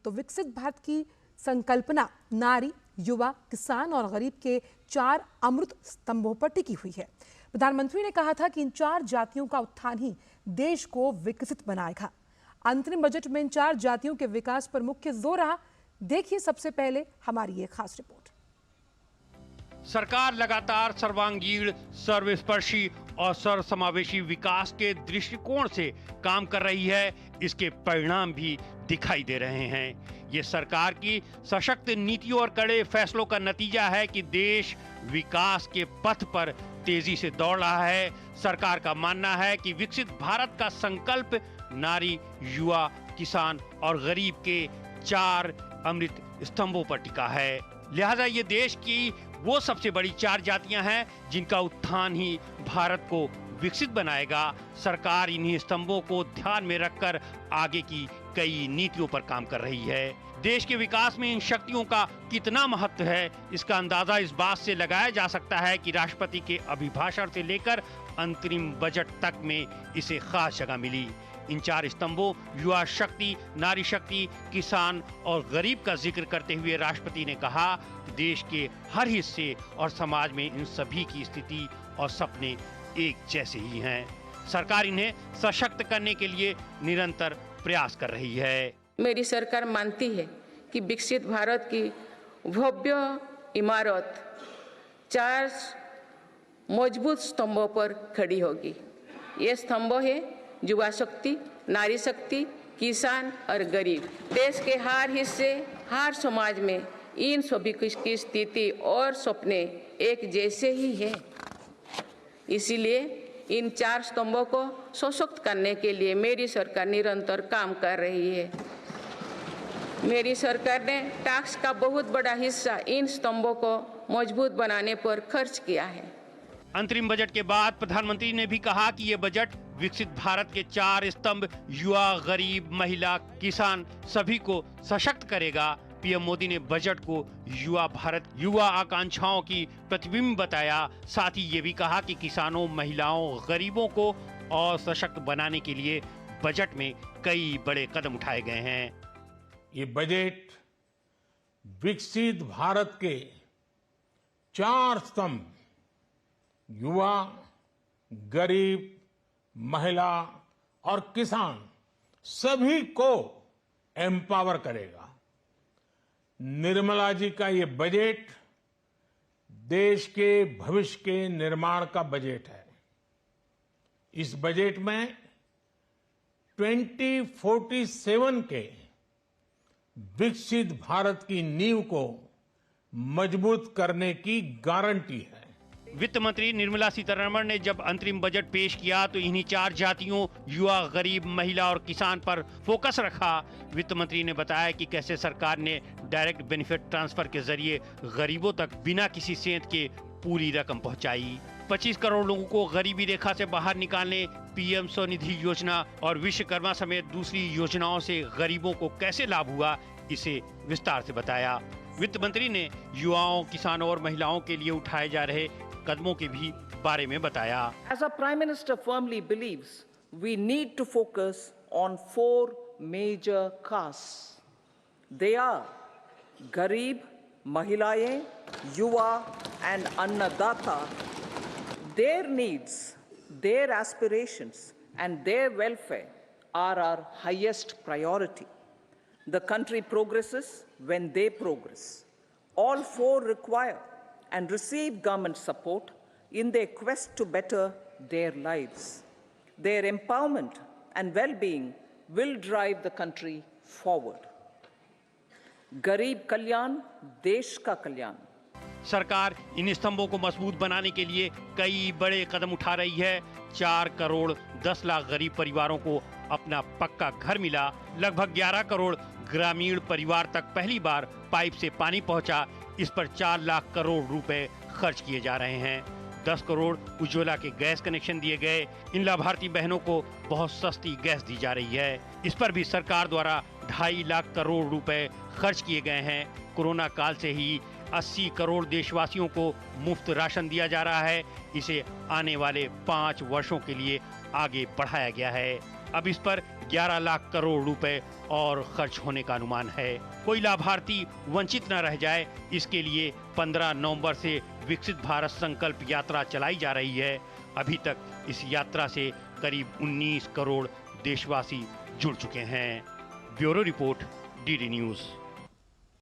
तो विकसित भारत की संकल्पना नारी, युवा, किसान और गरीब के 4 अमृत स्तंभों पर टिकी हुई है। प्रधानमंत्री ने कहा था कि इन 4 जातियों का उत्थान ही देश को विकसित बनाएगा। अंतरिम बजट में इन 4 जातियों के विकास पर मुख्य जोर रहा। देखिए सबसे पहले हमारी ये खास रिपोर्ट। सरकार लगातार सर्वांगीण, सर्वस्पर्शी और सर्वसमावेशी विकास के दृष्टिकोण से काम कर रही है। इसके परिणाम भी दिखाई दे रहे हैं। ये सरकार की सशक्त नीतियों और कड़े फैसलों का नतीजा है कि देश विकास के पथ पर तेजी से दौड़ रहा है। सरकार का मानना है कि विकसित भारत का संकल्प नारी, युवा, किसान और गरीब के 4 अमृत स्तंभों पर टिका है। लिहाजा ये देश की वो सबसे बड़ी 4 जातियां हैं जिनका उत्थान ही भारत को विकसित बनाएगा। सरकार इन्हीं स्तंभों को ध्यान में रखकर आगे की कई नीतियों पर काम कर रही है। देश के विकास में इन शक्तियों का कितना महत्व है, इसका अंदाजा इस बात से लगाया जा सकता है कि राष्ट्रपति के अभिभाषण से लेकर अंतरिम बजट तक में इसे खास जगह मिली। इन 4 स्तंभों युवा शक्ति, नारी शक्ति, किसान और गरीब का जिक्र करते हुए राष्ट्रपति ने कहा कि देश के हर हिस्से और समाज में इन सभी की स्थिति और सपने एक जैसे ही हैं। सरकार इन्हें सशक्त करने के लिए निरंतर प्रयास कर रही है। मेरी सरकार मानती है कि विकसित भारत की भव्य इमारत 4 मजबूत स्तंभों पर खड़ी होगी। ये स्तंभ है युवा शक्ति, नारी शक्ति, किसान और गरीब। देश के हर हिस्से, हर समाज में इन सभी की स्थिति और सपने एक जैसे ही हैं। इसीलिए इन 4 स्तंभों को सशक्त करने के लिए मेरी सरकार निरंतर काम कर रही है। मेरी सरकार ने टैक्स का बहुत बड़ा हिस्सा इन स्तंभों को मजबूत बनाने पर खर्च किया है। अंतरिम बजट के बाद प्रधानमंत्री ने भी कहा कि ये बजट विकसित भारत के 4 स्तंभ युवा, गरीब, महिला, किसान सभी को सशक्त करेगा। पीएम मोदी ने बजट को युवा भारत, युवा आकांक्षाओं की प्रतिबिंब बताया। साथ ही ये भी कहा कि किसानों, महिलाओं, गरीबों को और सशक्त बनाने के लिए बजट में कई बड़े कदम उठाए गए हैं। ये बजट विकसित भारत के 4 स्तंभ युवा, गरीब, महिला और किसान सभी को एम्पावर करेगा। निर्मला जी का ये बजट देश के भविष्य के निर्माण का बजट है। इस बजट में 2047 के विकसित भारत की नींव को मजबूत करने की गारंटी है। वित्त मंत्री निर्मला सीतारमण ने जब अंतरिम बजट पेश किया तो इन्हीं 4 जातियों युवा, गरीब, महिला और किसान पर फोकस रखा। वित्त मंत्री ने बताया कि कैसे सरकार ने डायरेक्ट बेनिफिट ट्रांसफर के जरिए गरीबों तक बिना किसी सेंध के पूरी रकम पहुंचाई। 25 करोड़ लोगों को गरीबी रेखा से बाहर निकालने पीएम स्वनिधि योजना और विश्वकर्मा समेत दूसरी योजनाओं से गरीबों को कैसे लाभ हुआ, इसे विस्तार से बताया। वित्त मंत्री ने युवाओं, किसानों और महिलाओं के लिए उठाए जा रहे कदमों के भी बारे में बताया। As our Prime Minister firmly believes, we need to focus on 4 major castes. They are Garib, Mahilayein, Yuva and Annadata. Their needs, their aspirations and their welfare are our highest priority. The country progresses when they progress. All 4 require and receive government support in their quest to better their lives. Their empowerment and well-being will drive the country forward. गरीब कल्याण, देश का कल्याण। सरकार इन स्तंभों को मजबूत बनाने के लिए कई बड़े कदम उठा रही है। 4 करोड़ 10 लाख गरीब परिवारों को अपना पक्का घर मिला। लगभग 11 करोड़ ग्रामीण परिवार तक पहली बार पाइप से पानी पहुंचा। इस पर 4 लाख करोड़ रुपए खर्च किए जा रहे हैं। 10 करोड़ उज्ज्वला के गैस कनेक्शन दिए गए। इन लाभार्थी बहनों को बहुत सस्ती गैस दी जा रही है। इस पर भी सरकार द्वारा 2.5 लाख करोड़ रुपए खर्च किए गए हैं। कोरोना काल से ही 80 करोड़ देशवासियों को मुफ्त राशन दिया जा रहा है। इसे आने वाले 5 वर्षों के लिए आगे बढ़ाया गया है। अब इस पर 11 लाख करोड़ रुपए और खर्च होने का अनुमान है। कोई लाभार्थी वंचित न रह जाए, इसके लिए 15 नवंबर से विकसित भारत संकल्प यात्रा चलाई जा रही है। अभी तक इस यात्रा से करीब 19 करोड़ देशवासी जुड़ चुके हैं। Bureau report, DD news.